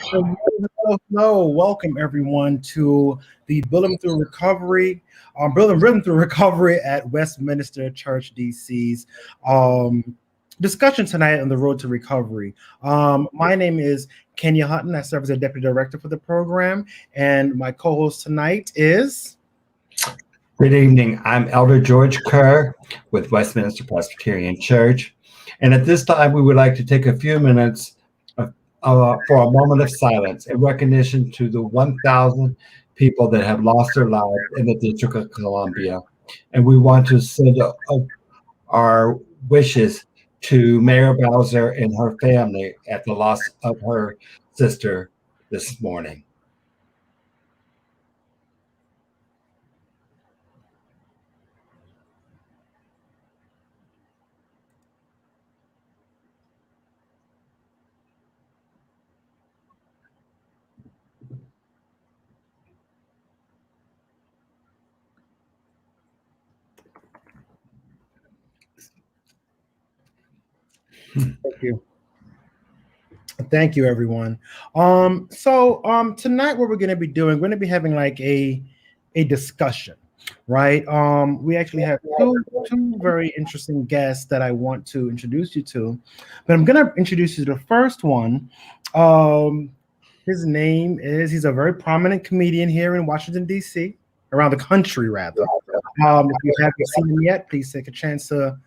Hello. Welcome everyone to the Building Through Recovery, Building Rhythm Through Recovery at Westminster Church DC's discussion tonight on the road to recovery. My name is Kenya Hutton. I serve as a deputy director for the program, and my co-host tonight is. Good evening. I'm Elder George Kerr with Westminster Presbyterian Church. And at this time, we would like to take a few minutes for a moment of silence in recognition to the 1,000 people that have lost their lives in the District of Columbia. And we want to send our wishes to Mayor Bowser and her family at the loss of her sister this morning. Thank you. Thank you, everyone. Tonight what we're going to be doing, we're going to be having like a discussion, right? We actually have two very interesting guests that I want to introduce you to, but I'm going to introduce you to the first one. His name is, he's a very prominent comedian here in Washington, D.C., around the country, rather. If you haven't seen him yet, please take a chance to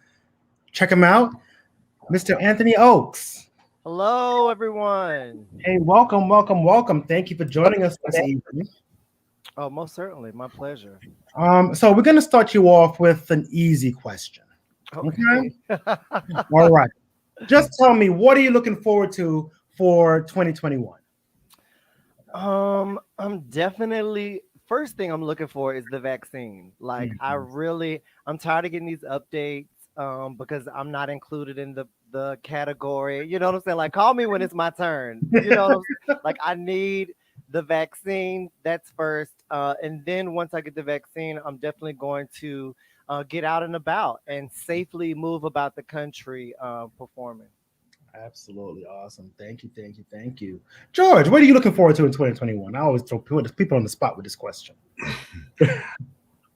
check him out. Mr. Anthony Oakes. Hello, everyone. Hey, welcome. Thank you for joining us this evening. Oh, most certainly. My pleasure. So we're going to start you off with an easy question. Okay? All right. Just tell me, what are you looking forward to for 2021? I'm definitely, first thing I'm looking for is the vaccine. Like, I'm tired of getting these updates because I'm not included in the category. You know what I'm saying? Like, call me when it's my turn. You know what I'm saying? Like, I need the vaccine. That's first. And then once I get the vaccine, I'm definitely going to get out and about and safely move about the country performing. Absolutely awesome. Thank you. George, what are you looking forward to in 2021? I always throw people on the spot with this question.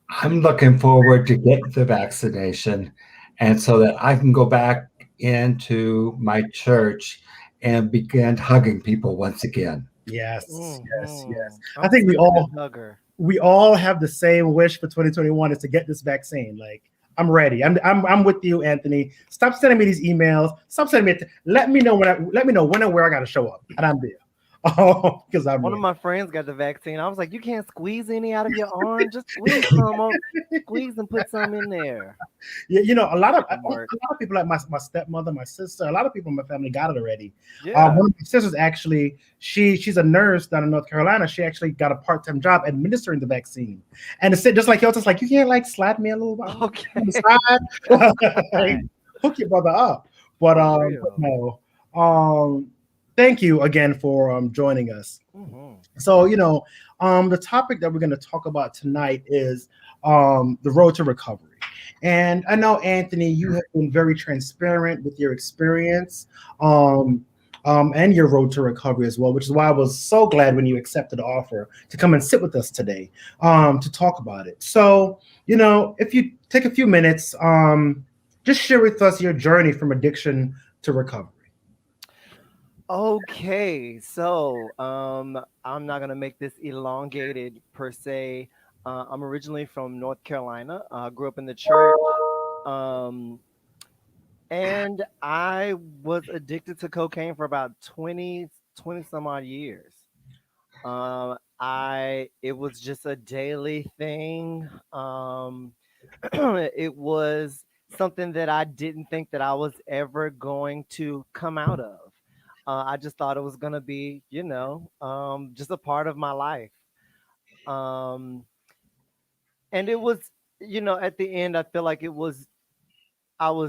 I'm looking forward to getting the vaccination and so that I can go back into my church and begin hugging people once again. Yes. I think hugger. we all have the same wish for 2021 is to get this vaccine. Like, I'm ready. I'm with you, Anthony. Stop sending me these emails. Stop sending me. Let me know when and where I got to show up, and I'm there. Oh, because One of my friends got the vaccine. I was like, you can't squeeze any out of your arm. Just squeeze some, squeeze and put some in there. Yeah, a lot of people, like my stepmother, my sister, a lot of people in my family got it already. Yeah. One of my sisters actually, she's a nurse down in North Carolina. She actually got a part-time job administering the vaccine, and it's just like just like, you can't like slap me a little bit on the side, hook your brother up. But no. Thank you again for joining us. Mm-hmm. So, the topic that we're going to talk about tonight is the road to recovery. And I know, Anthony, you have been very transparent with your experience and your road to recovery as well, which is why I was so glad when you accepted the offer to come and sit with us today to talk about it. So, if you take a few minutes, just share with us your journey from addiction to recovery. Okay, so I'm not gonna make this elongated per se. I'm originally from North Carolina. I grew up in the church, and I was addicted to cocaine for about 20 some odd years. It was just a daily thing. It was something that I didn't think that I was ever going to come out of. I just thought it was gonna be, just a part of my life. Um, and it was, at the end, I feel like I was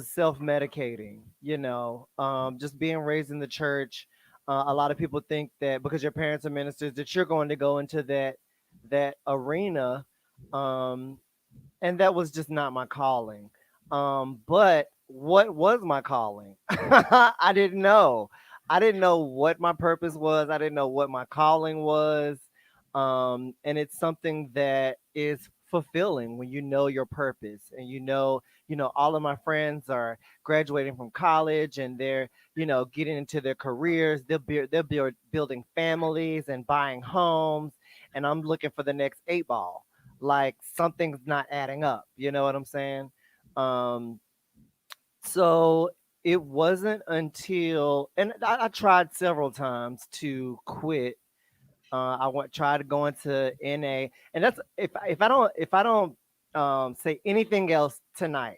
self-medicating. Just being raised in the church. A lot of people think that because your parents are ministers, that you're going to go into that arena, and that was just not my calling. But what was my calling? I didn't know. I didn't know what my purpose was. I didn't know what my calling was. And it's something that is fulfilling when you know your purpose and all of my friends are graduating from college and they're, getting into their careers. They'll be building families and buying homes. And I'm looking for the next eight ball. Like something's not adding up. You know what I'm saying? Um, so it wasn't until, and I tried several times to quit. Tried to go into NA, and that's if I don't say anything else tonight,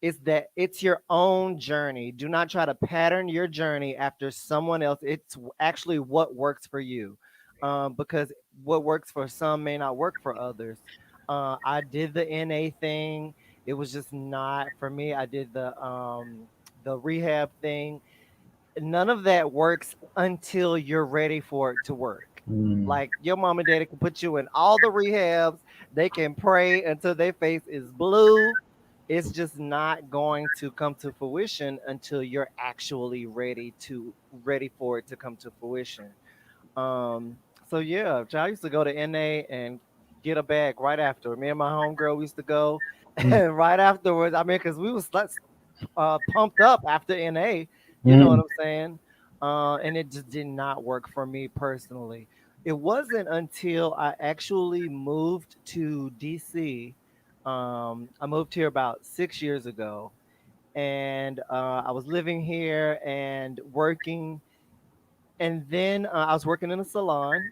is that it's your own journey. Do not try to pattern your journey after someone else. It's actually what works for you, because what works for some may not work for others. I did the NA thing. It was just not for me. I did the rehab thing. None of that works until you're ready for it to work. Mm. Like your mom and daddy can put you in all the rehabs. They can pray until their face is blue. It's just not going to come to fruition until you're actually ready for it to come to fruition. Um, so yeah, I used to go to NA and get a bag right after. Me and my homegirl we used to go, Mm. and right afterwards, I mean, because we was pumped up after NA. You know what Mm. I'm saying? And it just did not work for me personally. It wasn't until I actually moved to DC. I moved here about 6 years ago, and I was living here and working. And then I was working in a salon.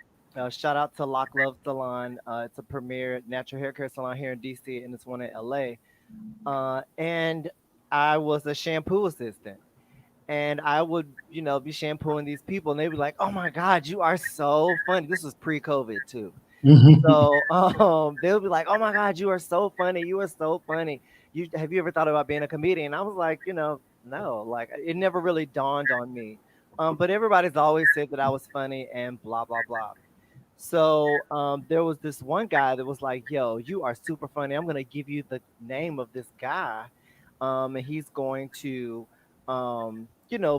Shout out to Lock Love Salon. It's a premier natural hair care salon here in DC, and it's one in LA. And I was a shampoo assistant, and I would, be shampooing these people, and they'd be like, "Oh my God, you are so funny." This was pre-COVID too. Mhm. So they'll be like, "Oh my God, you are so funny. You are so funny. You ever thought about being a comedian?" I was like, no, like it never really dawned on me. But everybody's always said that I was funny and blah blah blah. So there was this one guy that was like, "Yo, you are super funny. I'm gonna give you the name of this guy, and he's going to,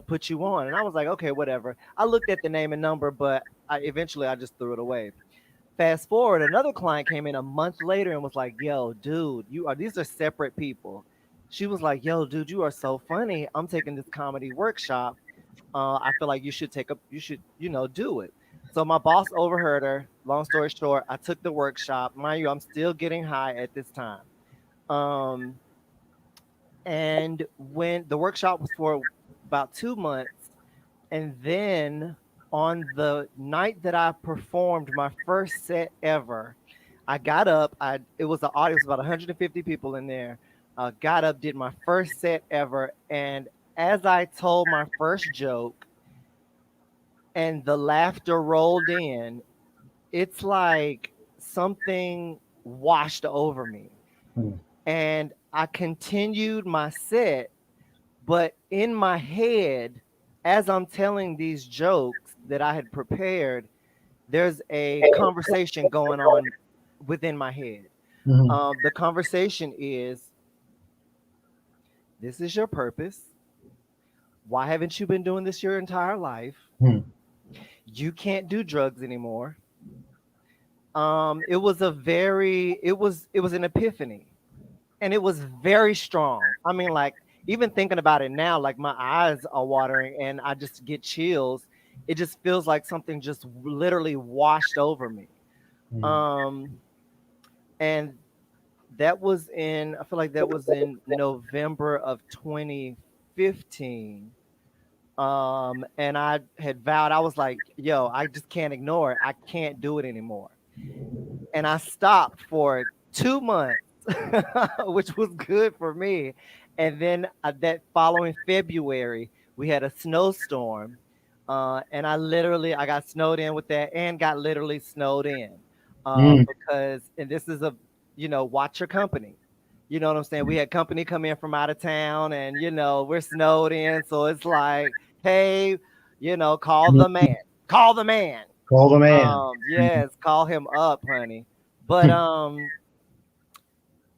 put you on." And I was like, "Okay, whatever." I looked at the name and number, but I just threw it away. Fast forward, another client came in a month later and was like, "Yo, dude, these are separate people." She was like, "Yo, dude, you are so funny. I'm taking this comedy workshop. I feel like you should, do it." So my boss overheard her. Long story short, I took the workshop. Mind you, I'm still getting high at this time. Um, and when the workshop was for about 2 months, and then on the night that I performed my first set ever, I got up. It was an audience, about 150 people in there. Got up, did my first set ever, and as I told my first joke, and the laughter rolled in, it's like something washed over me. Mm. And I continued my set, but in my head, as I'm telling these jokes that I had prepared, there's a conversation going on within my head. Mhm. The conversation is, "This is your purpose. Why haven't you been doing this your entire life? Mm. You can't do drugs anymore." It was an epiphany, and it was very strong. I mean, like, even thinking about it now, like my eyes are watering and I just get chills. It just feels like something just literally washed over me. Mm. Um, and I feel like that was in November of 2015. And I had vowed, I was like, "Yo, I just can't ignore it. I can't do it anymore." And I stopped for 2 months, which was good for me. And then that following February, we had a snowstorm, and I got snowed in with that, and got literally snowed in, Mm. because, and this is watch your company. You know what I'm saying? We had company come in from out of town, and we're snowed in, so it's like, "Hey, call the man, call the man." Call the man. Yes, call him up, honey. But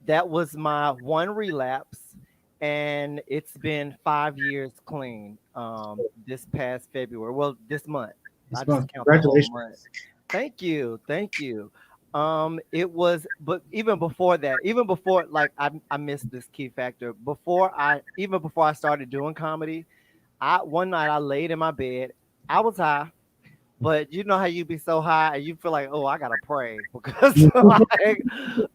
that was my one relapse. and it's been 5 years clean. This past February, well, this month. I This just month. count the whole month. Congratulations. Thank you, thank you. It was, but even before that, even before, like, I missed this key factor. Before I started doing comedy, I one night I laid in my bed. I was high, but you know how you be so high and you feel like, oh, I gotta pray because, like,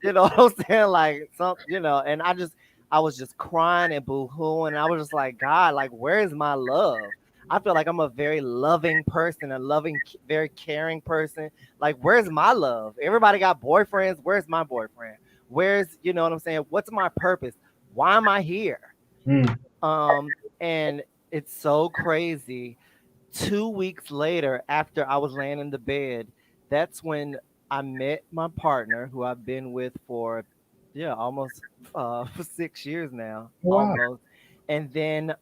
you know what I'm saying, like some, and I was just crying and boo-hooing. And I was just like, God, like, where is my love? I feel like I'm a very loving person, a loving, very caring person. Like, where's my love? Everybody got boyfriends. Where's my boyfriend? Where's, you know what I'm saying? What's my purpose? Why am I here? Mm. And it's so crazy. 2 weeks later, after I was laying in the bed, that's when I met my partner, who I've been with for, yeah, almost for 6 years now, Wow. almost. And then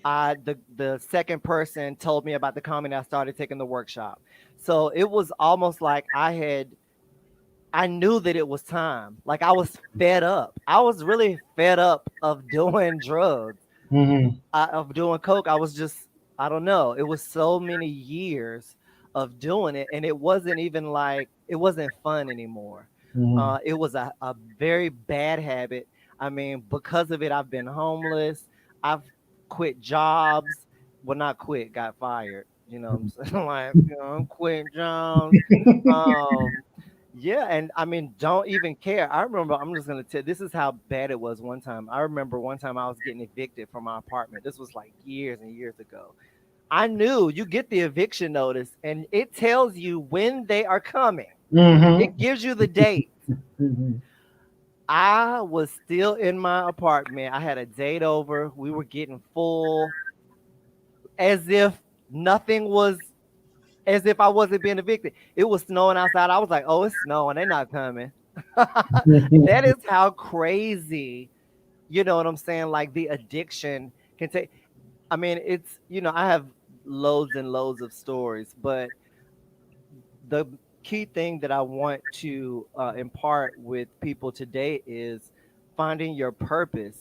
the second person told me about the comedy. I started taking the workshop, so it was almost like I knew that it was time. Like, I was fed up. I was really fed up of doing drugs, Mhm. of doing coke. I was just, I don't know. It was so many years of doing it, and it wasn't even like, it wasn't fun anymore. Mhm. It was a very bad habit. I mean, because of it, I've been homeless. I've quit jobs. Well, not quit, got fired. You know what I'm saying? Like, I'm quitting jobs. Um, yeah, and I mean, don't even care. I remember, I'm just gonna tell, this is how bad it was one time. I remember one time I was getting evicted from my apartment. This was like years and years ago. I knew you get the eviction notice and it tells you when they are coming. Mhm. It gives you the date. Mhm. I was still in my apartment. I had a date over. We were getting full, as if nothing was, as if I wasn't being evicted. It was snowing outside. I was like, oh, it's snowing. They're not coming. That is how crazy, you know what I'm saying? Like, the addiction can take. I mean, it's, I have loads and loads of stories, but the key thing that I want to impart with people today is finding your purpose.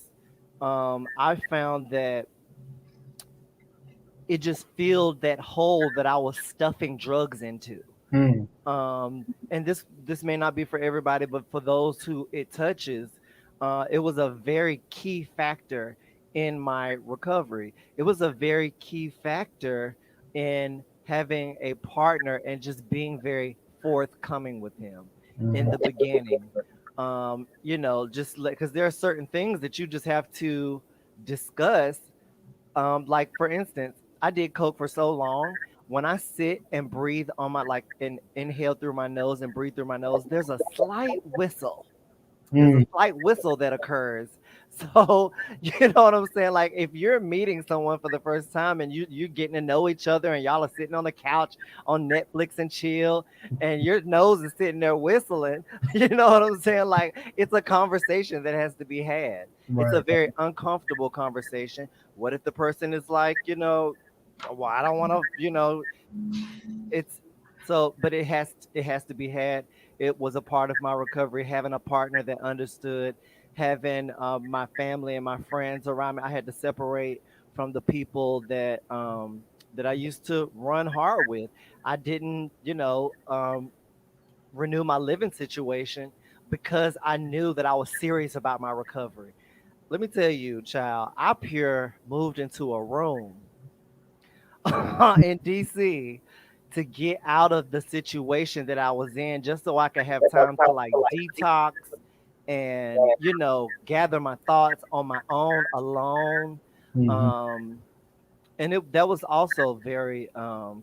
I found that it just filled that hole that I was stuffing drugs into. Mm. And this may not be for everybody, but for those who it touches, it was a very key factor in my recovery. It was a very key factor in having a partner and just being very forthcoming with him in the Mhm. beginning. Just because there are certain things that you just have to discuss. Like, for instance, I did coke for so long. When I sit and breathe on my, like, and inhale through my nose and breathe through my nose, there's a slight whistle. There's a Mm. slight whistle that occurs. So, you know what I'm saying? Like, if you're meeting someone for the first time and you're getting to know each other and y'all are sitting on the couch on Netflix and chill, and your nose is sitting there whistling, you know what I'm saying? Like, it's a conversation that has to be had. It's a Right. very uncomfortable conversation. What if the person is like, well, I don't want to, it's so, but it has to be had. It was a part of my recovery, having a partner that understood, having my family and my friends around me. I had to separate from the people that I used to run hard with. I didn't, renew my living situation because I knew that I was serious about my recovery. Let me tell you, child, I pure moved into a room in DC to get out of the situation that I was in, just so I could have time to, like, detox and, gather my thoughts on my own alone. Mhm. Um and that was also very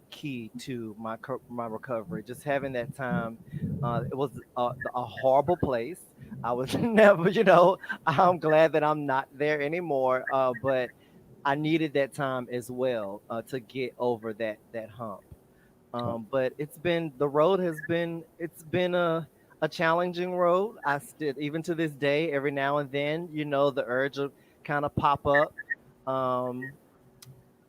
key to my recovery, just having that time. It was a horrible place. I was never, I'm glad that I'm not there anymore, but I needed that time as well, to get over that hump. But the road has been, it's been a challenging road. I still, even to this day, every now and then, the urge will kind of pop up. Um,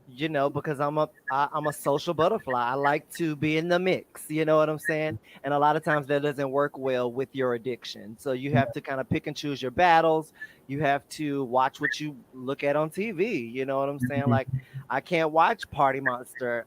because I'm a social butterfly. I like to be in the mix. You know what I'm saying? And a lot of times that doesn't work well with your addiction. So you have to kind of pick and choose your battles. You have to watch what you look at on TV. You know what I'm saying? Like I can't watch Party Monster,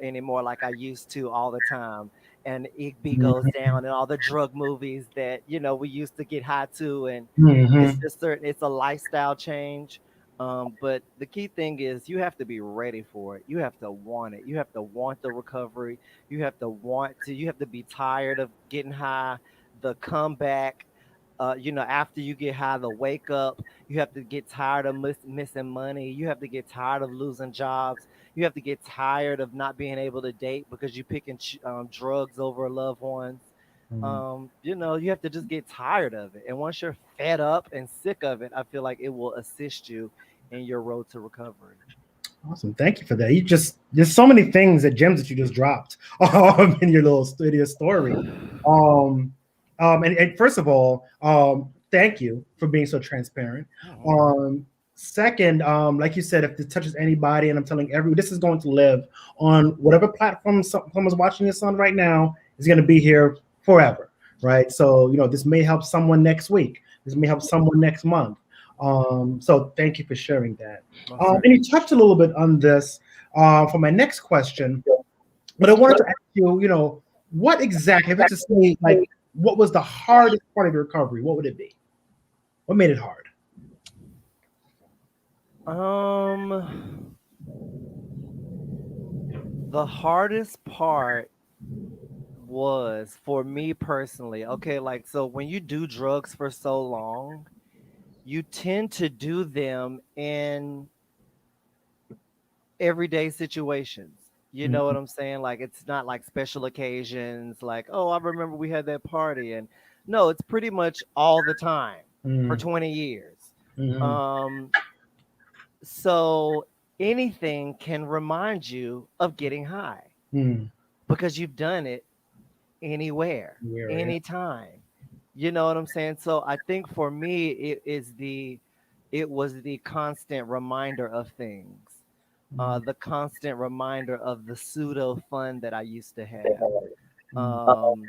anymore like I used to all the time. And Igby goes down and all the drug movies that we used to get high to, and it's Mhm. just certain. It's a lifestyle change. But the key thing is you have to be ready for it. You have to want it. You have to want the recovery. You have to be tired of getting high, the comeback. After you get high, the wake up. You have to get tired of missing money. You have to get tired of losing jobs. You have to get tired of not being able to date because you picking drugs over loved ones. Mhm. You have to just get tired of it. And once you're fed up and sick of it, I feel like it will assist you in your road to recovery. Awesome. Thank you for that. There's so many things that gems that you just dropped in your little studio story. Um, and first of all, thank you for being so transparent. Mhm. Second, like you said, if this touches anybody, and I'm telling everyone, this is going to live on whatever platform someone's watching this on right now, is going to be here forever, right? So, this may help someone next week. This may help someone next month. So thank you for sharing that. Most And you certainly. touched a little bit on this for my next question, but I wanted to ask you, what exactly, if it's to say, like, what was the hardest part of your recovery? What would it be? What made it hard? Um, the hardest part was for me personally. Okay, like so when you do drugs for so long, you tend to do them in everyday situations. You know what I'm saying? Like it's not like special occasions, like, oh, I remember we had that party. And no, it's pretty much all the time for Mm-hmm. 20 years. Mm-hmm. Um, so anything can remind you of getting high Mm-hmm. because you've done it anywhere, Yeah, anytime. You know what I'm saying? So I think for me, it was the constant reminder of things, yeah. the constant reminder of the pseudo fun that I used to have. Um,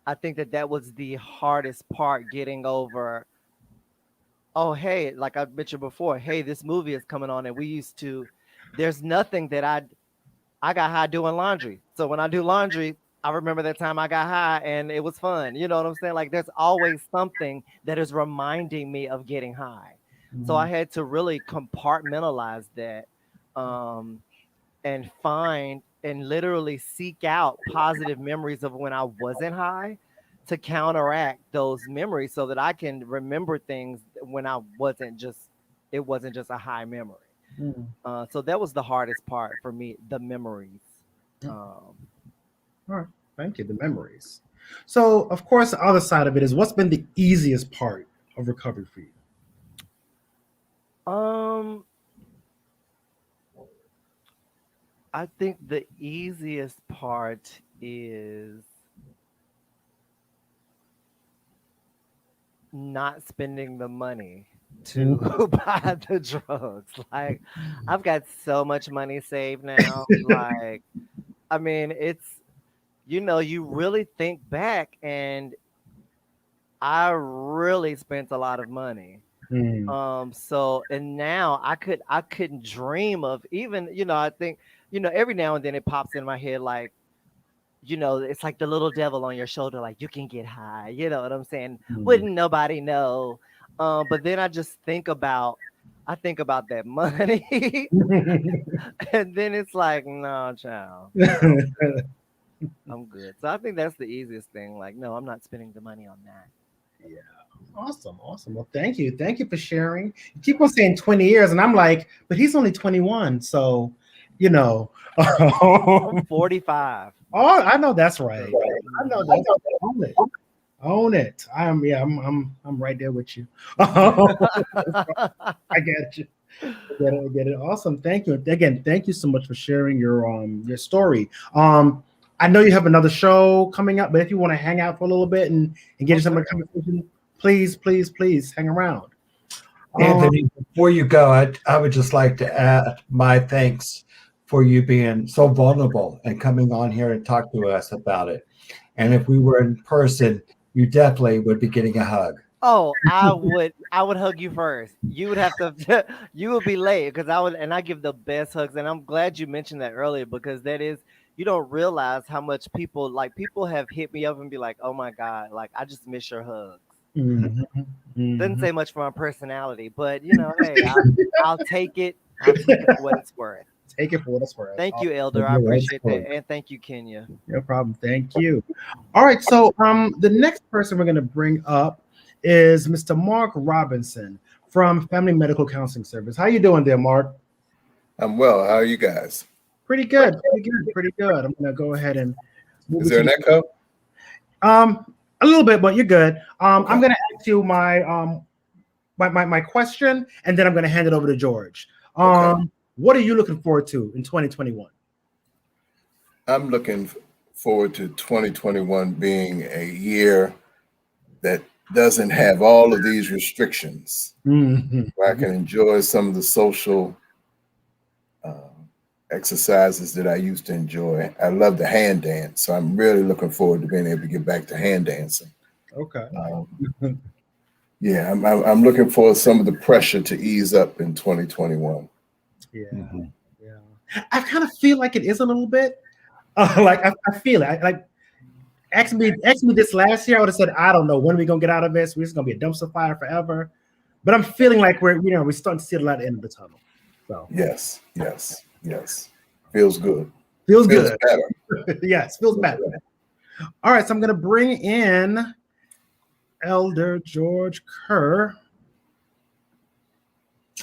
I think that was the hardest part, getting over. Oh, hey, like I mentioned before, hey, this movie is coming on, and we used to. There's nothing that I got high doing laundry. So when I do laundry, I remember that time I got high and it was fun. You know what I'm saying? Like there's always something that is reminding me of getting high. So Mm-hmm. I had to really compartmentalize that, um, and find and literally seek out positive memories of when I wasn't high to counteract those memories so that I can remember things when it wasn't just a high memory. Mm-hmm. So that was the hardest part for me, the memories. Um, All right. Thank you. The memories. So, of course, the other side of it is what's been the easiest part of recovery for you? um, I think the easiest part is not spending the money to Mhm. buy the drugs. Like, I've got so much money saved now. Like, I mean, you really think back, and I really spent a lot of money. Mm. So and now I couldn't dream of even, I think, every now and then it pops in my head like, it's like the little devil on your shoulder, like you can get high, you know what I'm saying? Mm. Wouldn't nobody know? But then I think about that money, and then it's like, no, child, I'm good. So I think that's the easiest thing. Like, no, I'm not spending the money on that. Yeah. Awesome. Awesome. Well, thank you. Thank you for sharing. You keep on saying 20 years, and I'm like, but he's only 21. So, you know. I'm Oh, 45. I know that's right. So, I know mhm. that's own it. Own it. I'm right there with you. I get you. I get it. I get it. Awesome. Thank you. Again, thank you so much for sharing your story. I know you have another show coming up, but if you want to hang out for a little bit and get into Most some of the certainly. conversation, please, please, please hang around. Anthony, before you go, I would just like to add my thanks for you being so vulnerable and coming on here and talk to us about it. And if we were in person, you definitely would be getting a hug. Oh, I would hug you first. You would have to you would be late because I give the best hugs. And I'm glad you mentioned that earlier because that is you don't realize how much people have hit me up and be like, "Oh my God, like I just miss your hugs." Mhm, Doesn't mhm. say much for my personality, but hey, I'll take it. I'll take it for what it's worth. Take it for what it's worth. Thank Oh, you, Elder. I You're appreciate welcome. that. And thank you, Kenya. no problem. Thank you. All right. So the next person we're going to bring up is Mr. Mark Robinson from Family Medical Counseling Service. How you doing there, Mark? I'm well. How are you guys? Pretty good. Pretty good. Pretty good. I'm going to go ahead and move Is it there to an echo? a little bit, but you're good. Okay. I'm going to ask you my question, and then I'm going to hand it over to George. Okay. What are you looking forward to in 2021? I'm looking forward to 2021 being a year that doesn't have all of these restrictions, Mhm. where I can enjoy some of the social exercises that I used to enjoy. I love the hand dance, so I'm really looking forward to being able to get back to hand dancing. Okay. Yeah, I'm looking for some of the pressure to ease up in 2021. Yeah. Mhm. Yeah. I kind of feel like it is a little bit. I feel it. Like ask me this last year, I would have said, I don't know when we're gonna get out of this. We're just gonna be a dumpster fire forever. But I'm feeling like we're starting to see the light at the end of the tunnel. So Yes, yes, yes. Feels good. feels Feels good. better. Yes, feels better. All right, so I'm gonna bring in Elder George Kerr.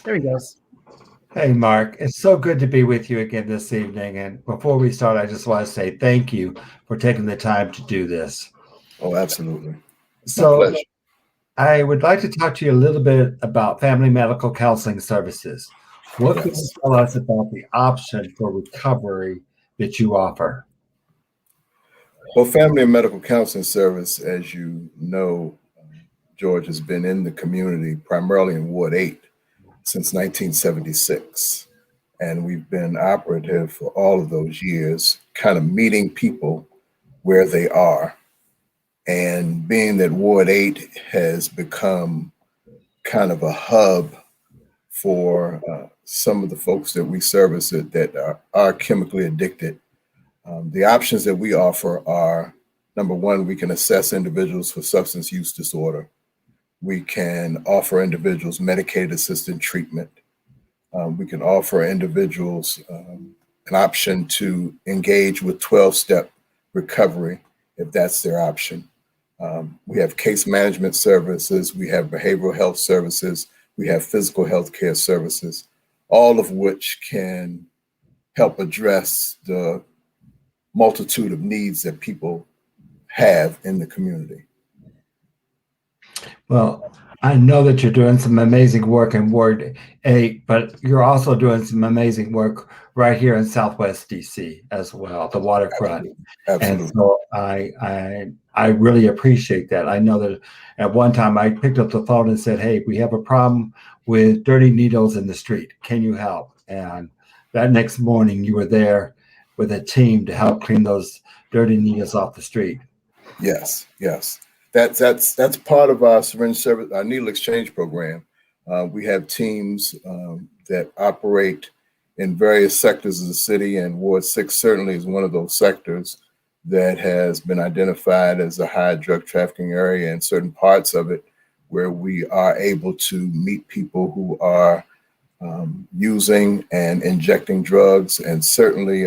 There he goes. Hey, Mark, it's so good to be with you again this evening. And before we start, I just want to say thank you for taking the time to do this. Oh, absolutely. It's my So, pleasure. I would like to talk to you a little bit about Family Medical Counseling Services. What can you Yes. tell us about the option for recovery that you offer? Well, Family and Medical Counseling Service, as you know, George, has been in the community, primarily in Ward 8, since 1976. And we've been operative for all of those years, kind of meeting people where they are. And being that Ward 8 has become kind of a hub for some of the folks that we service that are chemically addicted, the options that we offer are, number one, we can assess individuals for substance use disorder. We can offer individuals medicated assisted treatment. We can offer individuals an option to engage with 12-step recovery if that's their option. We have case management services. We have behavioral health services. We have physical health care services, all of which can help address the multitude of needs that people have in the community. Well, I know that you're doing some amazing work in Ward 8, but you're also doing some amazing work right here in Southwest DC as well, the waterfront. Absolutely. And so I really appreciate that. I know that at one time I picked up the phone and said, "Hey, we have a problem with dirty needles in the street. Can you help?" And that next morning you were there with a team to help clean those dirty needles off the street. Yes, yes. That's part of our syringe service, our needle exchange program. We have teams that operate in various sectors of the city, and Ward 6 certainly is one of those sectors that has been identified as a high drug trafficking area in certain parts of it, where we are able to meet people who are using and injecting drugs, and certainly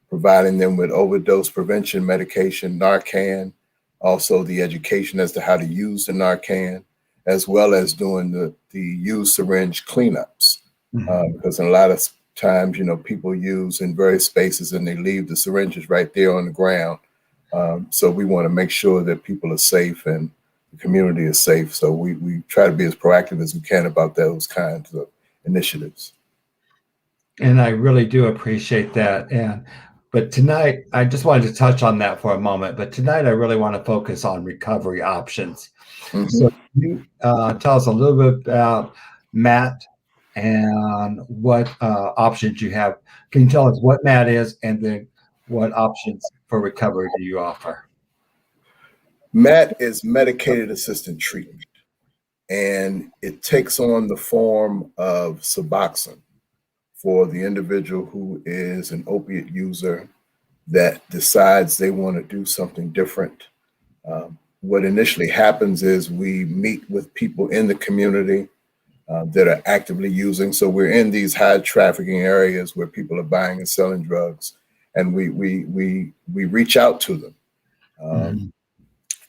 providing them with overdose prevention medication, Narcan, also the education as to how to use the Narcan, as well as doing the used syringe cleanups. Because a lot of times, people use in various spaces and they leave the syringes right there on the ground. So we want to make sure that people are safe and the community is safe. So we try to be as proactive as we can about those kinds of initiatives. And I really do appreciate that. But tonight, I just wanted to touch on that for a moment. But tonight, I really want to focus on recovery options. Mhm. So, can you tell us a little bit about MAT and what options you have. Can you tell us what MAT is and then what options for recovery do you offer? MAT is medicated assisted treatment, and it takes on the form of Suboxone for the individual who is an opiate user that decides they want to do something different. What initially happens is we meet with people in the community that are actively using. So we're in these high trafficking areas where people are buying and selling drugs, and we reach out to them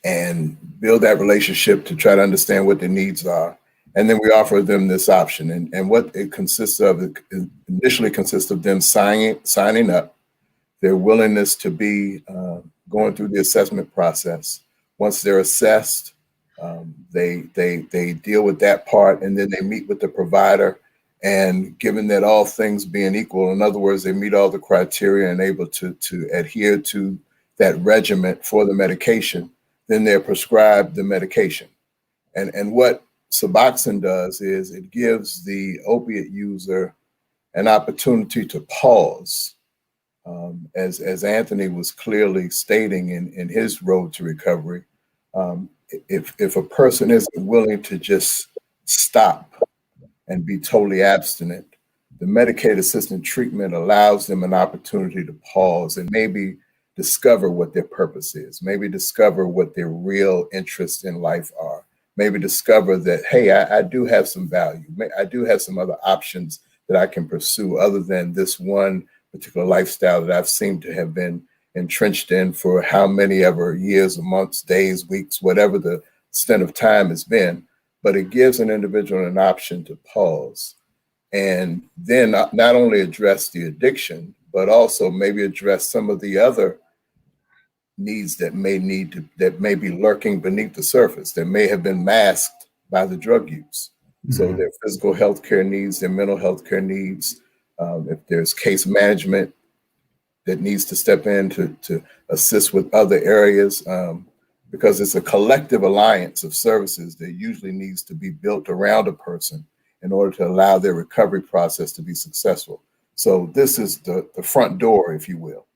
and build that relationship to try to understand what their needs are. And then we offer them this option. And what it consists of, it initially consists of them signing up, their willingness to be going through the assessment process. Once they're assessed, they deal with that part, and then they meet with the provider. And given that all things being equal, in other words, they meet all the criteria and able to adhere to that regimen for the medication, then they're prescribed the medication. And what Suboxone does is it gives the opiate user an opportunity to pause. As Anthony was clearly stating in his road to recovery, if a person isn't willing to just stop and be totally abstinent, the medicated assisted treatment allows them an opportunity to pause and maybe discover what their purpose is, maybe discover what their real interests in life are, maybe discover that, hey, I do have some value. I do have some other options that I can pursue other than this one particular lifestyle that I've seemed to have been entrenched in for how many ever years or months, days, weeks, whatever the extent of time has been. But it gives an individual an option to pause and then not only address the addiction, but also maybe address some of the other needs that may be lurking beneath the surface, that may have been masked by the drug use. So their physical health care needs, their mental health care needs, if there's case management that needs to step in to assist with other areas, because it's a collective alliance of services that usually needs to be built around a person in order to allow their recovery process to be successful. So this is the front door, if you will.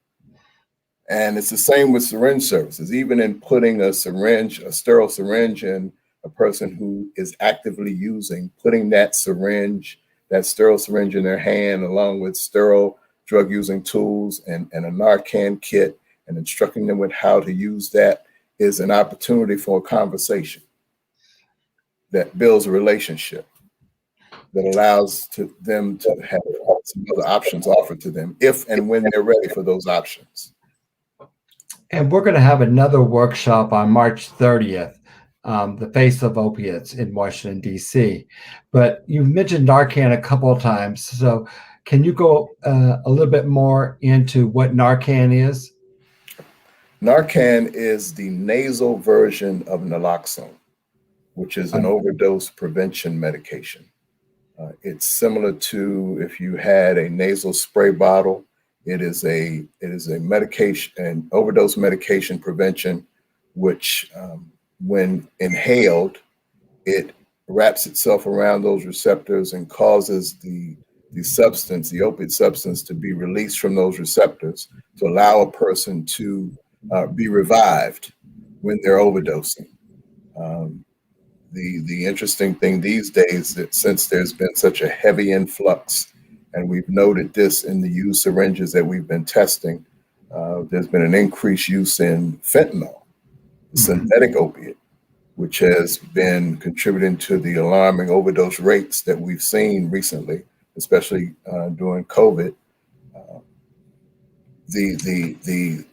And it's the same with syringe services. Even in putting a sterile syringe in a person who is actively using, putting that sterile syringe in their hand, along with sterile drug using tools and a Narcan kit, and instructing them with how to use that, is an opportunity for a conversation that builds a relationship, that allows them to have some other options offered to them if and when they're ready for those options. And we're going to have another workshop on March 30th, the face of opiates in Washington, D.C. But you've mentioned Narcan a couple of times. So can you go a little bit more into what Narcan is? Narcan is the nasal version of naloxone, which is an overdose prevention medication. It's similar to if you had a nasal spray bottle. It is a medication, an overdose medication prevention, which when inhaled, it wraps itself around those receptors and causes the substance, the opiate substance, to be released from those receptors to allow a person to be revived when they're overdosing. The interesting thing these days, that since there's been such a heavy influx, and we've noted this in the used syringes that we've been testing, there's been an increased use in fentanyl, synthetic opiate, which has been contributing to the alarming overdose rates that we've seen recently, especially during COVID.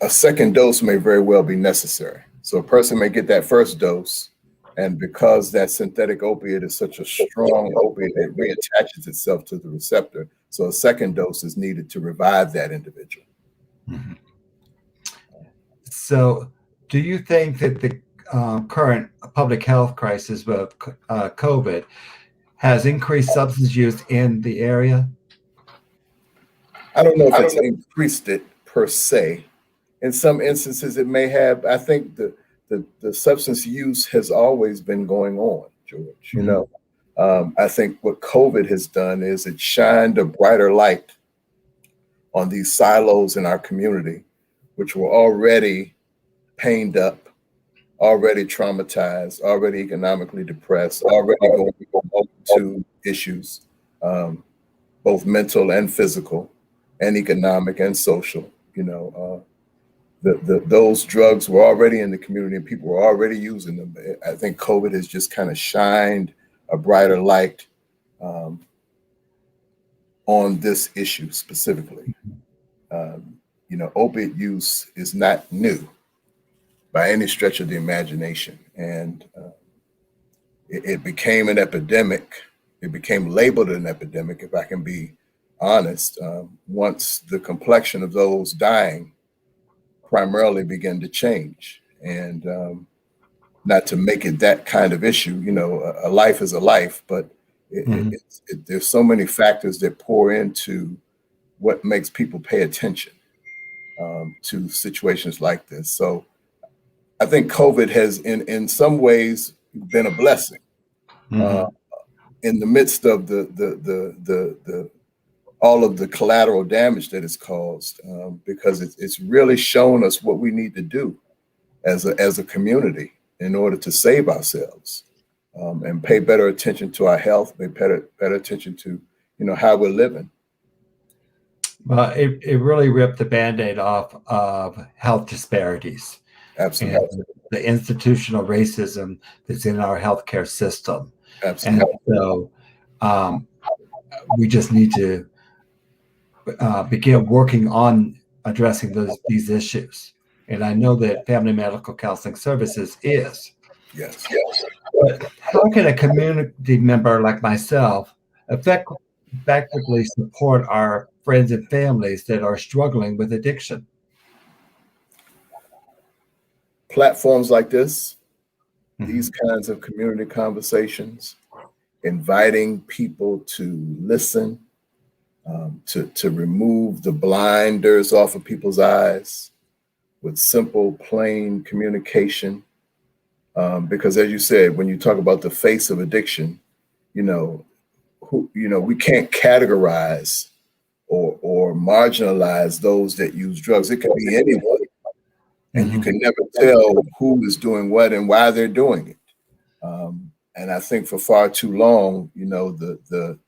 A second dose may very well be necessary. So a person may get that first dose, and because that synthetic opiate is such a strong opiate, it reattaches itself to the receptor. So a second dose is needed to revive that individual. So do you think that the current public health crisis with COVID has increased substance use in the area? I don't know if it's increased it per se. In some instances, it may have. I think the substance use has always been going on, George. You know, I think what COVID has done is it shined a brighter light on these silos in our community, which were already pained up, already traumatized, already economically depressed, already going through multitude issues, both mental and physical, and economic and social. You know, those drugs were already in the community and people were already using them. I think COVID has just kind of shined a brighter light on this issue specifically. You know, opiate use is not new by any stretch of the imagination. And it became an epidemic. It became labeled an epidemic, if I can be honest, once the complexion of those dying primarily began to change. And not to make it that kind of issue, you know, a life is a life, but there's so many factors that pour into what makes people pay attention to situations like this. So I think COVID has, in some ways, been a blessing in the midst of the all of the collateral damage that it's caused, because it's really shown us what we need to do as a community in order to save ourselves, and pay better attention to our health, pay better attention to, you know, how we're living. Well, it really ripped the Band-Aid off of health disparities. Absolutely. And the institutional racism that's in our healthcare system. Absolutely. And so we just need to begin working on addressing these issues. And I know that Family Medical Counseling Services is. Yes. But how can a community member like myself effectively support our friends and families that are struggling with addiction? Platforms like this, these kinds of community conversations, inviting people to listen, to remove the blinders off of people's eyes with simple, plain communication. Because as you said, when you talk about the face of addiction, we can't categorize or marginalize those that use drugs. It can be anyone. And you can never tell who is doing what and why they're doing it. And I think for far too long, you know, the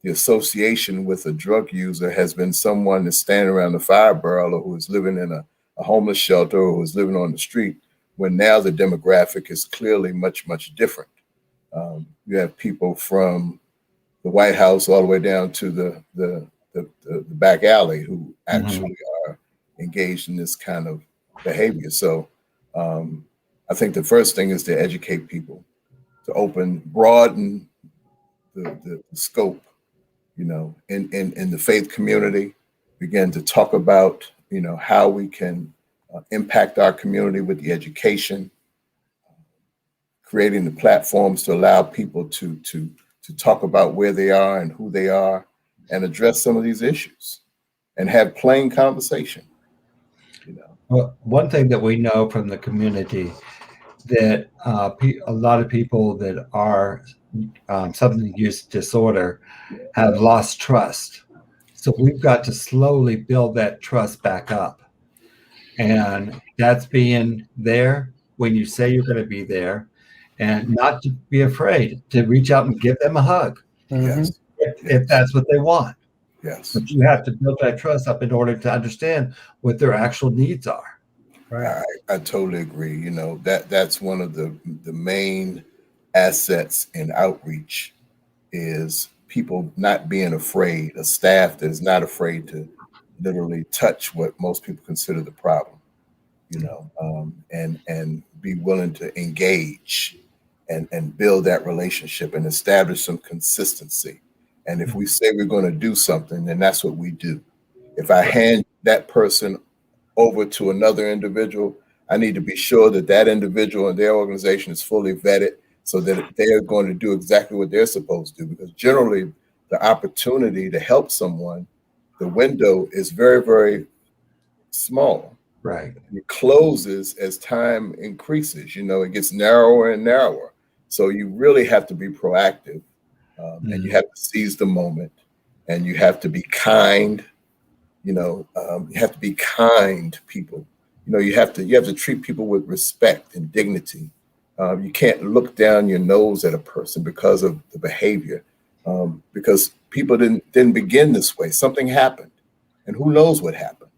association with a drug user has been someone that's standing around the fire barrel, or who is living in a homeless shelter, or who is living on the street, when now the demographic is clearly much, much different. You have people from the White House all the way down to the back alley who actually are engaged in this kind of behavior. So I think the first thing is to educate people, to broaden the scope, you know, in the faith community, begin to talk about, you know, how we can impact our community with the education, creating the platforms to allow people to talk about where they are and who they are, and address some of these issues and have plain conversation, you know. Well, one thing that we know from the community that a lot of people that are substance use disorder have lost trust. So we've got to slowly build that trust back up. And that's being there when you say you're going to be there, and not to be afraid to reach out and give them a hug. Yes. If that's what they want. Yes. But you have to build that trust up in order to understand what their actual needs are. Right. I totally agree. You know, that's one of the main assets in outreach, is people not being afraid, a staff that is not afraid to literally touch what most people consider the problem, you know, and be willing to engage and build that relationship and establish some consistency. And if we say we're going to do something, then that's what we do. If I hand that person over to another individual, I need to be sure that that individual and their organization is fully vetted, so that they're going to do exactly what they're supposed to do. Because generally, the opportunity to help someone, the window is very, very small. Right. It closes as time increases. You know, it gets narrower and narrower. So you really have to be proactive and you have to seize the moment, and you have to be kind. You have to be kind, people. You have to treat people with respect and dignity. You can't look down your nose at a person because of the behavior, because people didn't begin this way. Something happened, and who knows what happened,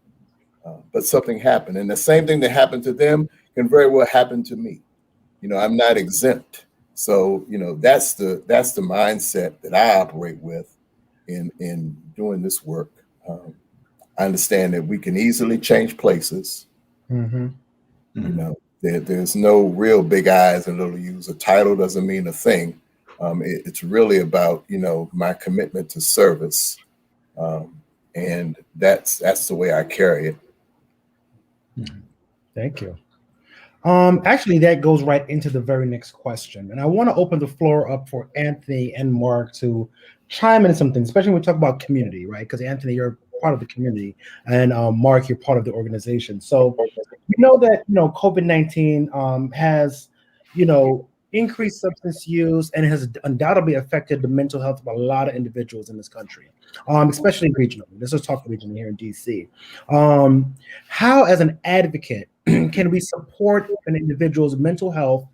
but something happened, and the same thing that happened to them can very well happen to me. I'm not exempt. So that's the mindset that I operate with in doing this work. I understand that we can easily change places. Mm-hmm. There's no real big I's and little U's. A title doesn't mean a thing. It's really about my commitment to service, and that's the way I carry it. Thank you. Actually, that goes right into the very next question, and I want to open the floor up for Anthony and Mark to chime in something, especially when we talk about community, right? Because Anthony, you're part of the community, and Mark, you're part of the organization. So we know that COVID-19 has increased substance use and has undoubtedly affected the mental health of a lot of individuals in this country, especially regionally. Let's just talk regionally here in DC. How, as an advocate, can we support an individual's mental health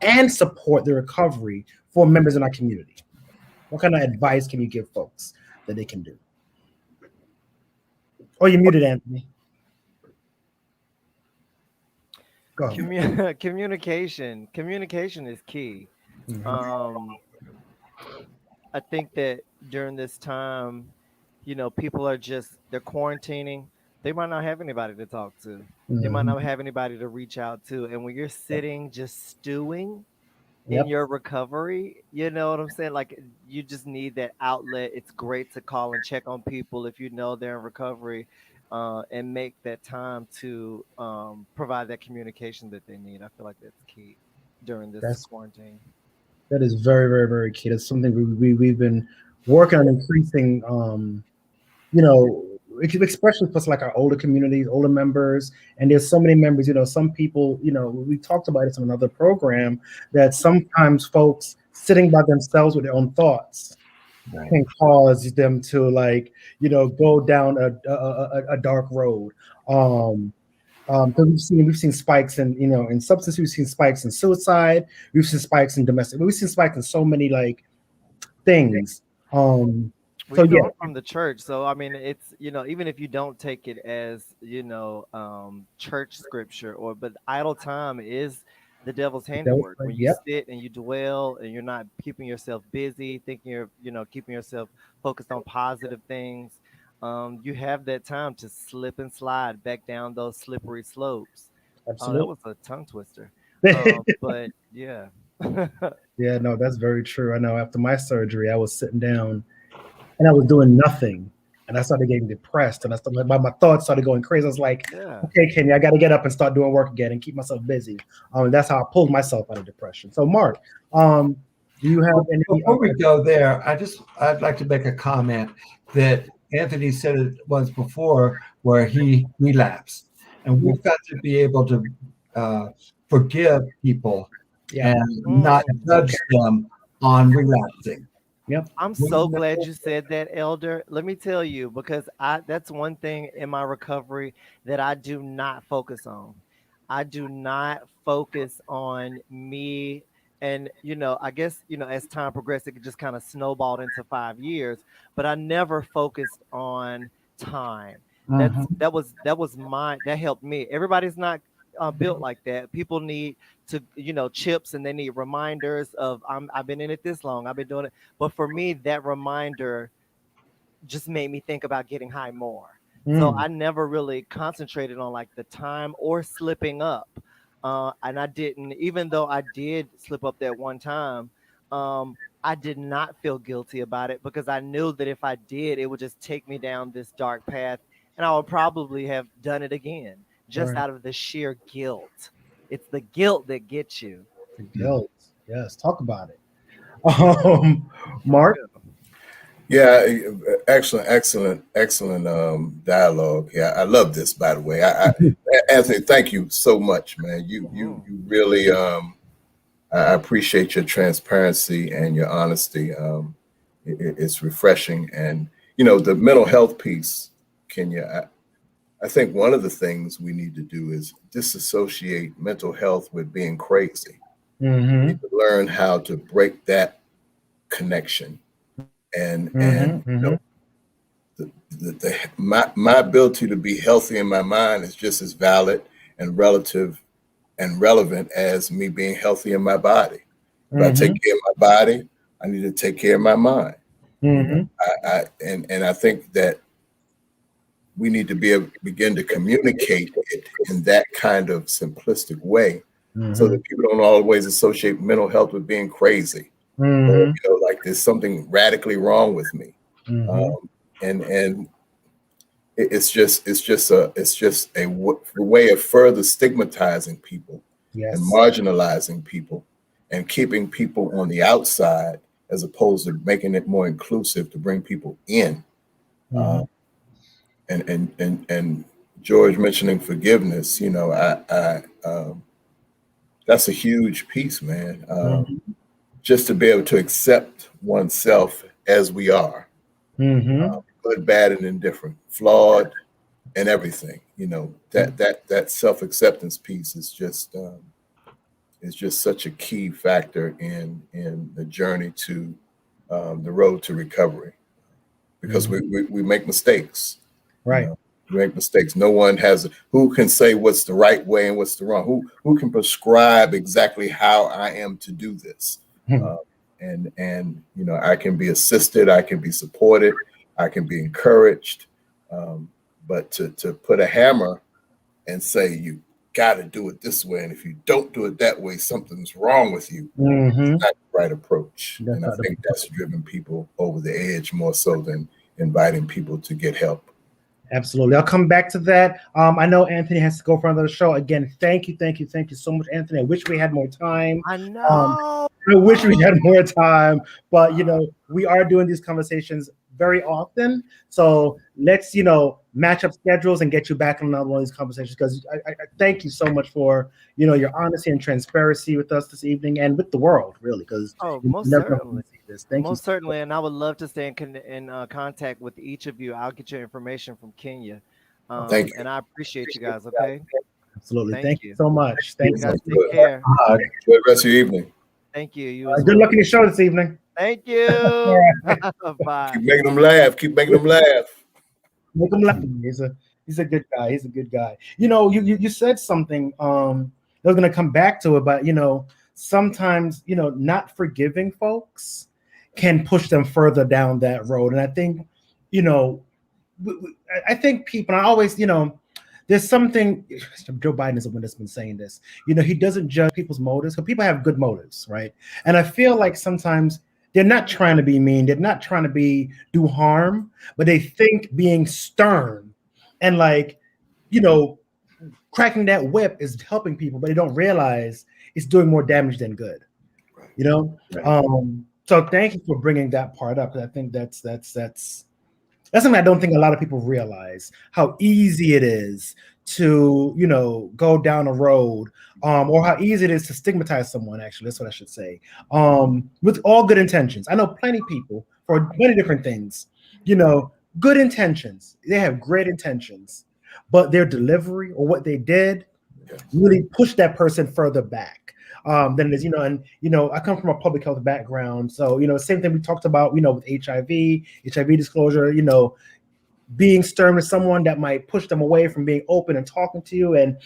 and support the recovery for members in our community? What kind of advice can you give folks that they can do? Oh, you're muted, Anthony. Go ahead. Communication is key. Mhm. I think that during this time, people are they're quarantining. They might not have anybody to talk to. They might not have anybody to reach out to. And when you're sitting just stewing in your recovery, you know what I'm saying? Like, you just need that outlet. It's great to call and check on people if they're in recovery, and make that time to provide that communication that they need. I feel like that's key during this quarantine. That is very, very, very key. That's something we've been working on increasing, especially for like our older communities, older members. And there's so many members, some people, we talked about this on another program, that sometimes folks sitting by themselves with their own thoughts can cause them to go down a dark road. Because we've seen spikes in substance, we've seen spikes in suicide, we've seen spikes in domestic, we've seen spikes in so many things. We know from the church. So I mean, it's even if you don't take it as church scripture, but idle time is the devil's handiwork. When you sit and you dwell and you're not keeping yourself busy, thinking you're keeping yourself focused on positive things, you have that time to slip and slide back down those slippery slopes. Absolutely. That was a tongue twister. But yeah. Yeah, no, that's very true. I know after my surgery, I was sitting down and I was doing nothing. And I started getting depressed, and my thoughts started going crazy. I was like, okay, Kenny, I got to get up and start doing work again and keep myself busy. That's how I pulled myself out of depression. So, Mark, do you have any? Before we go there, I'd like to make a comment that Anthony said it once before, where he relapsed, and we've got to be able to forgive people and not judge them on relapsing. Yep. I'm so glad you said that, Elder. Let me tell you, because that's one thing in my recovery that I do not focus on. I do not focus on me. And, I guess, as time progressed, it just kind of snowballed into 5 years, but I never focused on time. That helped me. Everybody's not built like that. People need to, chips, and they need reminders of I've been in it this long, I've been doing it. But for me, that reminder just made me think about getting high more. So I never really concentrated on the time or slipping up. And I didn't, even though I did slip up that one time, I did not feel guilty about it, because I knew that if I did, it would just take me down this dark path, and I would probably have done it again, just out of the sheer guilt. It's the guilt that gets you. The guilt. Yes. Talk about it. Mark? Yeah, excellent dialogue. Yeah, I love this, by the way. Anthony, thank you so much, man. You really I appreciate your transparency and your honesty. it's refreshing. And, the mental health piece, Kenya, I think one of the things we need to do is disassociate mental health with being crazy. Mm-hmm. We need to learn how to break that connection. And my ability to be healthy in my mind is just as valid and relative and relevant as me being healthy in my body. If I take care of my body, I need to take care of my mind. I think that we need to begin to communicate it in that kind of simplistic way, so that people don't always associate mental health with being crazy. Or, like there's something radically wrong with me. And it's just a way of further stigmatizing people and marginalizing people and keeping people on the outside, as opposed to making it more inclusive to bring people in. And George mentioning forgiveness, that's a huge piece, man. Just to be able to accept oneself as we are, good, bad, and indifferent, flawed, and everything. That self-acceptance piece is just such a key factor in the journey to the road to recovery, because we make mistakes. Right. We make mistakes. No one who can say what's the right way and what's the wrong. Who can prescribe exactly how I am to do this? And I can be assisted, I can be supported, I can be encouraged. But to put a hammer and say you got to do it this way, and if you don't do it that way, something's wrong with you. It's not the right approach. And I think that's driven people over the edge more so than inviting people to get help. Absolutely. I'll come back to that. I know Anthony has to go for another show. Again, thank you so much, Anthony. I wish we had more time. I know. I wish we had more time, but we are doing these conversations very often. So let's match up schedules and get you back on another one of these conversations, because I thank you so much for your honesty and transparency with us this evening and with the world, really, because most certainly. Thank you. Certainly, and I would love to stay in contact with each of you. I'll get your information from Kenya. Thank you. And I appreciate you guys. Okay. Absolutely. Thank you so much. Thank you. Guys, take care. Enjoy the rest of your evening. Thank you. Good luck in your show this evening. Thank you. Bye. Keep making them laugh. Make him laugh. He's a good guy. He's a good guy. You said something. I was gonna come back to it, but sometimes not forgiving folks can push them further down that road. And I think I think people. I always there's something. Joe Biden is the one that's been saying this. He doesn't judge people's motives, because people have good motives, right? And I feel like sometimes they're not trying to be mean. They're not trying to do harm, but they think being stern and cracking that whip is helping people, but they don't realize it's doing more damage than good. Right. So thank you for bringing that part up, because I think that's something I don't think a lot of people realize, how easy it is to go down a road, or how easy it is to stigmatize someone. Actually, that's what I should say. With all good intentions. I know plenty of people for many different things. Good intentions. They have great intentions, but their delivery or what they did really pushed that person further back than it is. And I come from a public health background, so same thing we talked about. With HIV disclosure. Being stern with someone that might push them away from being open and talking to you. And,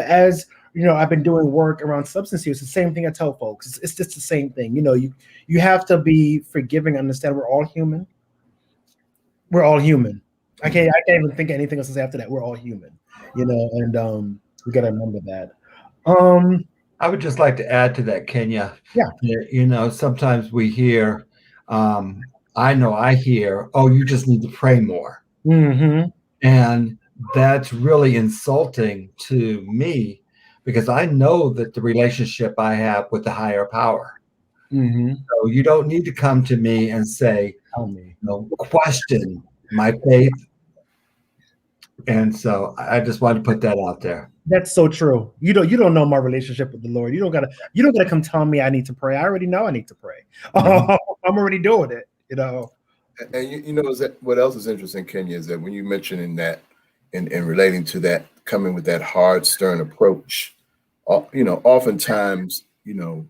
as I've been doing work around substance use, the same thing I tell folks. It's just the same thing. You have to be forgiving, understand we're all human. We're all human. I can't even think of anything else to say after that. We're all human, and we got to remember that. I would just like to add to that, Kenya. Yeah. Sometimes we hear, I hear, oh, you just need to pray more. And that's really insulting to me, because I know that the relationship I have with the higher power. So you don't need to come to me and say, question my faith. And so I just wanted to put that out there. That's so true. You don't know my relationship with the Lord. You don't gotta come tell me I need to pray. I already know I need to pray. I'm already doing it. You know. And you know, is that what else is interesting, Kenya, is that when you mentioning that and relating to that, coming with that hard, stern approach, you know, oftentimes, you know,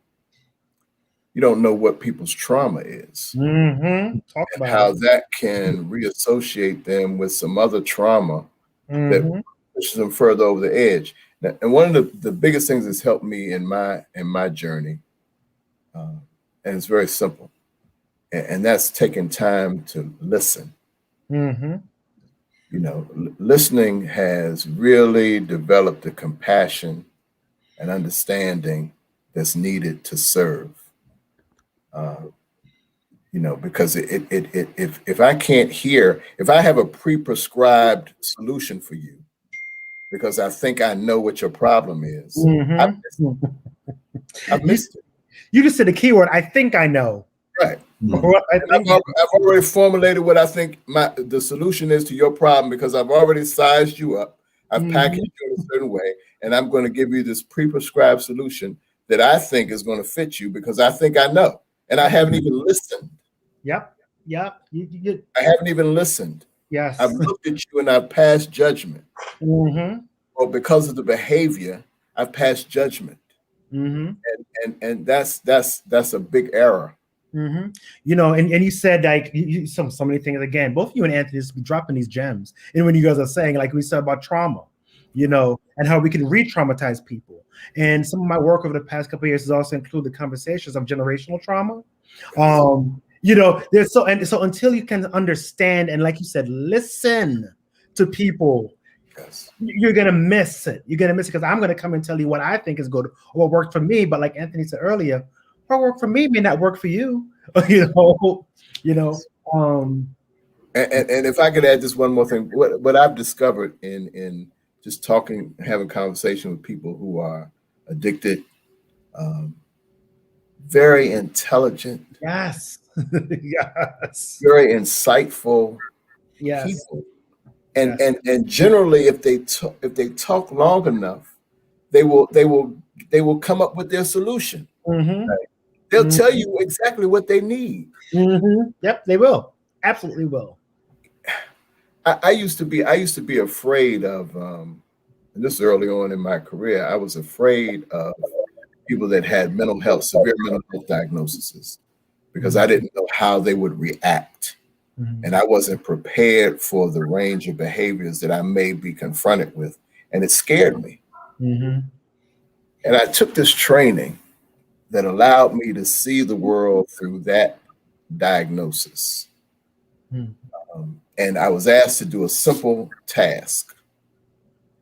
you don't know what people's trauma is Mm-hmm. Talk and about how it. that can reassociate them with some other trauma that Mm-hmm. pushes them further over the edge. Now, and one of the biggest things that's helped me in my journey, and it's very simple, and that's taking time to listen. Mm-hmm. You know, listening has really developed the compassion and understanding that's needed to serve. You know, because if I can't hear, if I have a pre-prescribed solution for you, because I think I know what your problem is, Mm-hmm. I've missed it. You just said the keyword. I think I know. Right. What I And think. I've already formulated what I think the solution is to your problem because I've already sized you up. I've packaged you in a certain way, and I'm going to give you this pre-prescribed solution that I think is going to fit you because I think I know, and I haven't even listened. Yep. I haven't even listened. Yes. I've looked at you and I've passed judgment. Mm-hmm. Or because of the behavior, I've passed judgment. Mm-hmm. And that's a big error. Mm-hmm. You know, and you said like so many things again. Both you and Anthony just be dropping these gems. And when you guys are saying, like we said about trauma, you know, and how we can re-traumatize people. And some of my work over the past couple of years has also included conversations of generational trauma. You know, there's so until you can understand and, like you said, listen to people. Yes. You're gonna miss it. You're gonna miss it because I'm gonna come and tell you what I think is good or what worked for me. But like Anthony said earlier, what worked for me may not work for you. You know. And if I could add just one more thing, what I've discovered in just talking, having conversation with people who are addicted, very intelligent, Yes. Yes. very insightful Yes. people, and generally, if they talk long enough, they will come up with their solution. Mm-hmm. Right? They'll tell you exactly what they need. Mm-hmm. Yep, they will. Absolutely will. I used to be afraid of, and this is early on in my career, I was afraid of people that had severe mental health diagnoses because I didn't know how they would react. Mm-hmm. And I wasn't prepared for the range of behaviors that I may be confronted with. And it scared me. Mm-hmm. And I took this training that allowed me to see the world through that diagnosis. Mm-hmm. And I was asked to do a simple task,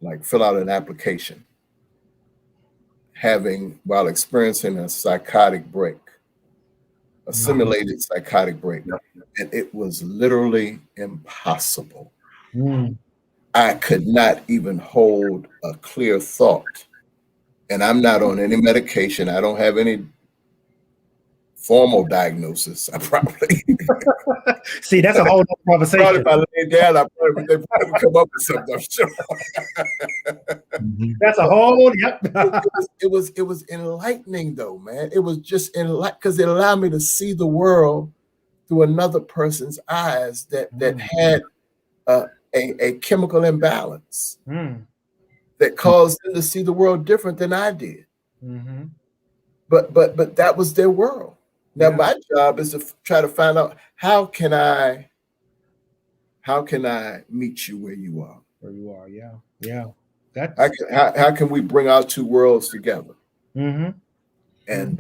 like fill out an application, while experiencing a psychotic break, a simulated psychotic break. And it was literally impossible. Mm. I could not even hold a clear thought. And I'm not on any medication. I don't have any formal diagnosis. I probably see that's a whole other conversation. probably if I lay down, they probably come up with something. I'm sure. That's a whole It was enlightening though, man. It was just enlightening because it allowed me to see the world through another person's eyes that had a chemical imbalance that caused them to see the world different than I did. Mm-hmm. But that was their world. Now my job is to try to find out how can I meet you where you are. Where you are, yeah. How can we bring our two worlds together? Mm-hmm. And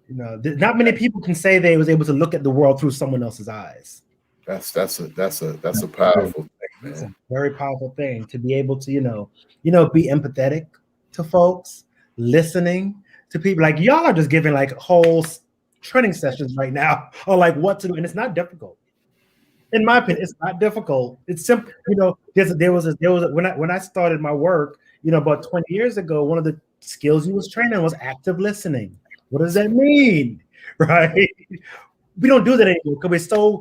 you know, not many people can say they was able to look at the world through someone else's eyes. that's a powerful thing, man. It's a very powerful thing to be able to, be empathetic to folks, listening to people. Like y'all are just giving like whole training sessions right now on like what to do, and it's not difficult. In my opinion, it's not difficult. It's simple. There was when I started my work, about 20 years ago, one of the skills you was training was active listening. What does that mean? Right? We don't do that anymore because we're so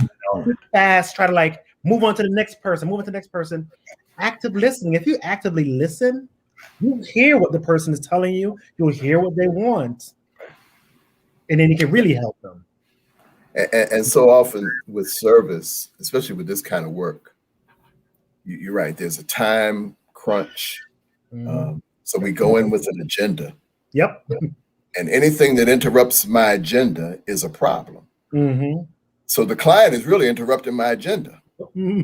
fast, try to like move on to the next person. Active listening. If you actively listen, you hear what the person is telling you, you'll hear what they want. And then you can really help them. And so often with service, especially with this kind of work, you're right. There's a time crunch. So we go in with an agenda. Yep. And anything that interrupts my agenda is a problem. Mm-hmm. So the client is really interrupting my agenda.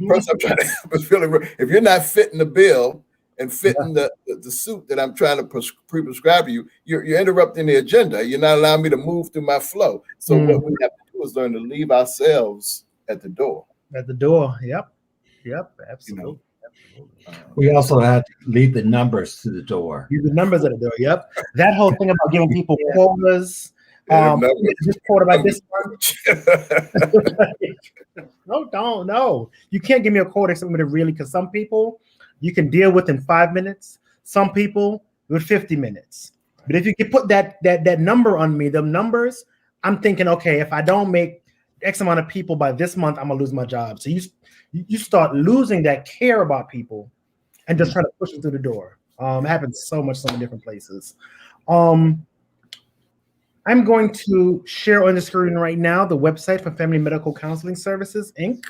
First, I'm trying to help us really. If you're not fitting the bill and fitting the suit that I'm trying to pre-prescribe you, you're interrupting the agenda. You're not allowing me to move through my flow. So what we have to do is learn to leave ourselves at the door. At the door. Yep. Absolutely. We also had to leave the numbers to the door. Use the numbers at the door. Yep. That whole thing about giving people quotas. This quota by this month. No. You can't give me a quota something to really, because some people you can deal with in 5 minutes. Some people with 50 minutes. But if you can put that number on me, the numbers, I'm thinking, okay, if I don't make X amount of people by this month, I'm gonna lose my job. So you start losing that care about people and just try to push them through the door. It happens so many different places. I'm going to share on the screen right now the website for Family Medical Counseling Services, Inc.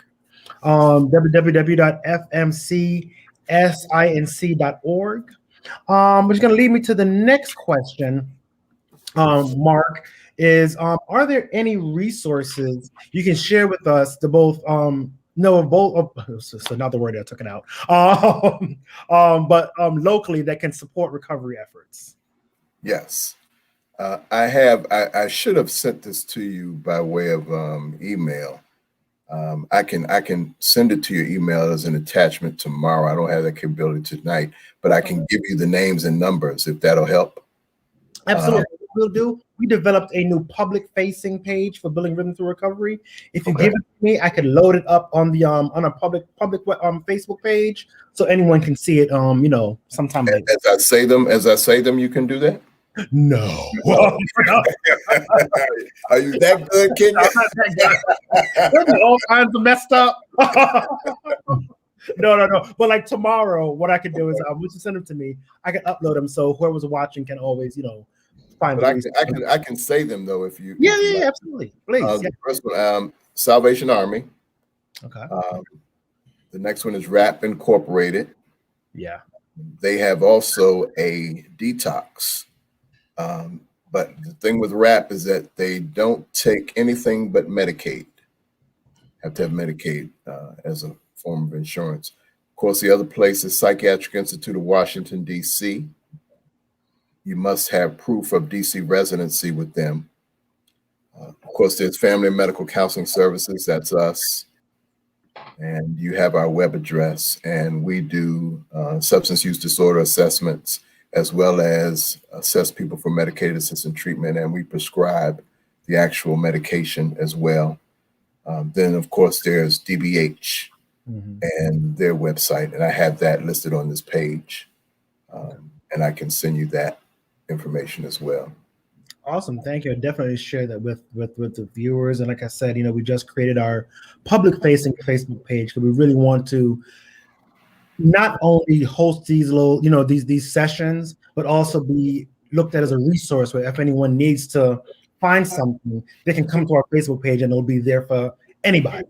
www.fmcsinc.org. Which is going to lead me to the next question, Mark, is are there any resources you can share with us to both so not the word I took it out, but locally that can support recovery efforts? Yes. I should have sent this to you by way of email. I can send it to your email as an attachment tomorrow. I don't have that capability tonight, but I can give you the names and numbers if that'll help. Absolutely. We'll do. We developed a new public-facing page for Building Rhythm Through Recovery. If you give it to me, I can load it up on the on a public Facebook page so anyone can see it. Sometime later. As I say them, you can do that. No. Are you that good, Kenya? I'm not that good. All kinds of messed up. No. But like tomorrow, what I could do is once you send them to me, I can upload them so whoever's watching can always, find But them. I can say them though if you. Yeah, absolutely. Please. The first one, Salvation Army. Okay. The next one is RAP Incorporated. Yeah. They have also a detox. But the thing with RAP is that they don't take anything but Medicaid. Have to have Medicaid as a form of insurance. Of course, the other place is Psychiatric Institute of Washington, D.C. You must have proof of D.C. residency with them. Of course, there's Family and Medical Counseling Services. That's us. And you have our web address. And we do substance use disorder assessments, as well as assess people for medicated assisted treatment, and we prescribe the actual medication as well. Then, of course, there's DBH and their website, and I have that listed on this page, and I can send you that information as well. Awesome. Thank you. I definitely share that with the viewers. And like I said, we just created our public-facing Facebook page because we really want to not only host these these sessions, but also be looked at as a resource where if anyone needs to find something, they can come to our Facebook page and it'll be there for anybody,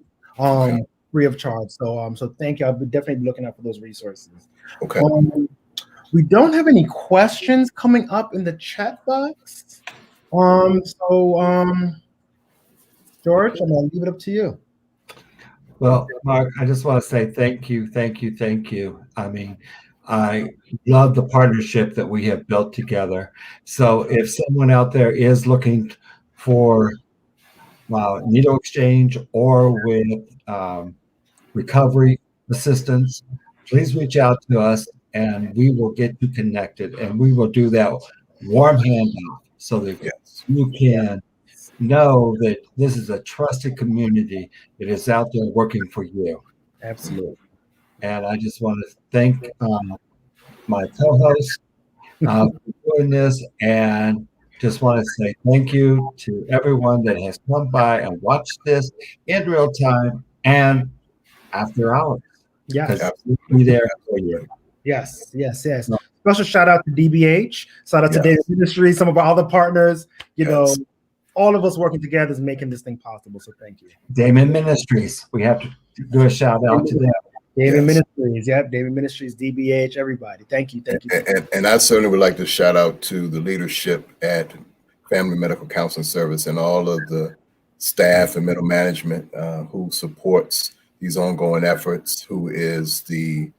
free of charge. So thank you. I'll definitely be looking out for those resources. Okay. We don't have any questions coming up in the chat box. George, I'm gonna leave it up to you. Well, Mark, I just want to say thank you. I mean, I love the partnership that we have built together. So if someone out there is looking for needle exchange or with recovery assistance, please reach out to us and we will get you connected, and we will do that warm handoff so that you can know that this is a trusted community that is out there working for you. Absolutely. And I just want to thank my co-host for doing this, and just want to say thank you to everyone that has come by and watched this in real time and after hours. Yes. We'll be there for you. Yes. Special shout out to DBH, shout out to Data Industries, some of our other partners, all of us working together is making this thing possible. So thank you. Damon Ministries. We have to do a shout out to them. David Yes. Ministries, yep, David Ministries, DBH, everybody. Thank you. And I certainly would like to shout out to the leadership at Family Medical Counseling Service and all of the staff and middle management who supports these ongoing efforts, who is they're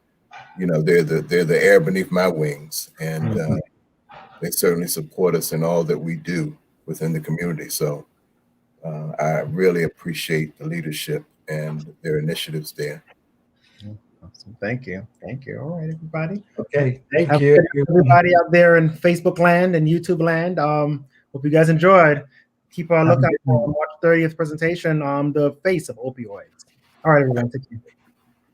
the air beneath my wings, and they certainly support us in all that we do within the community. So I really appreciate the leadership and their initiatives there. Awesome. Thank you. All right, everybody. Okay, thank Have you. everybody out there in Facebook land and YouTube land. Hope you guys enjoyed. Keep a lookout for March 30th presentation on the face of opioids. All right, everyone. Take care.